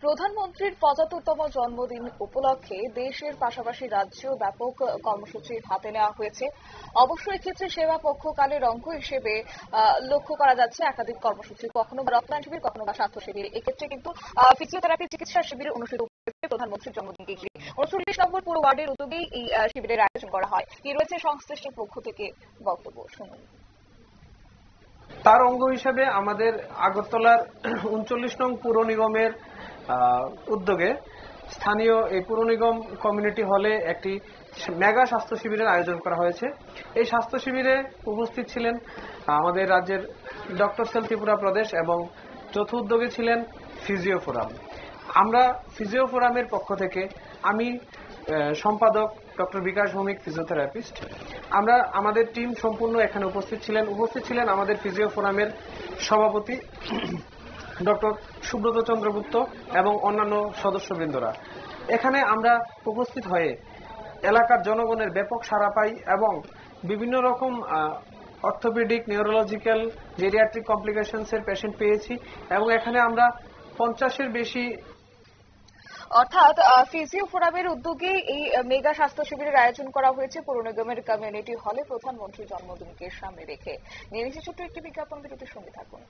প্রধানমন্ত্রীর ৭৫তম জন্মদিন উপলক্ষে দেশের পাশাপাশি রাজ্যেও ব্যাপক কর্মসূচি হাতে নেওয়া হয়েছে। অবশ্য এক্ষেত্রে সেবা পক্ষকালের অঙ্গ হিসেবে লক্ষ্য করা যাচ্ছে একাধিক কর্মসূচি, কখনো বা রক্তদান শিবির, কখনো বা স্বাস্থ্য শিবির। এক্ষেত্রে কিন্তু ফিজিওথেরাপি চিকিৎসা শিবির অনুষ্ঠিত হয়েছে প্রধানমন্ত্রীর জন্মদিনকে ঘিরে। ৩৯ নম্বর পুরো ওয়ার্ডের উদ্যোগেই এই শিবিরের আয়োজন করা হয়। কি রয়েছে সংশ্লিষ্ট পক্ষ থেকে বক্তব্য শুনুন। তার অঙ্গ হিসেবে আমাদের আগরতলার ৩৯ নং পুর নিগমের উদ্যোগে স্থানীয় এই পুর নিগম কমিউনিটি হলে একটি মেগা স্বাস্থ্য শিবিরের আয়োজন করা হয়েছে। এই স্বাস্থ্য শিবিরে উপস্থিত ছিলেন আমাদের রাজ্যের ডক্টর সেল ত্রিপুরা প্রদেশ এবং যৌথ উদ্যোগে ছিলেন ফিজিও ফোরাম। আমরা ফিজিও ফোরামের পক্ষ থেকে আমি সম্পাদক ডক্টর বিকাশ ভৌমিক, ফিজিওথেরাপিস্ট, আমরা আমাদের টিম সম্পূর্ণ এখানে উপস্থিত ছিলেন আমাদের ফিজিও ফোরামের সভাপতি ডক্টর সুব্রত চন্দ্রগুপ্ত এবং অন্যান্য সদস্যবৃন্দরা। এখানে আমরা উপস্থিত হয়ে এলাকার জনগণের ব্যাপক সাড়া পাই এবং বিভিন্ন রকম অর্থোপেডিক, নিউরোলজিক্যাল, জেরিয়াট্রিক কমপ্লিকেশনস এর পেশেন্ট পেয়েছি এবং এখানে আমরা 50-এর বেশি অর্থাৎ ফিজিও ফোরামের উদ্যোগে এই মেগা স্বাস্থ্য শিবিরের আয়োজন করা হয়েছে পুর নিগমের কমিউনিটি হলে প্রধানমন্ত্রীর জন্মদিনকে সামনে রেখে। নিয়ে নিচ্ছে ছোট্ট একটি বিজ্ঞাপন, বিরতির সঙ্গে থাকুন।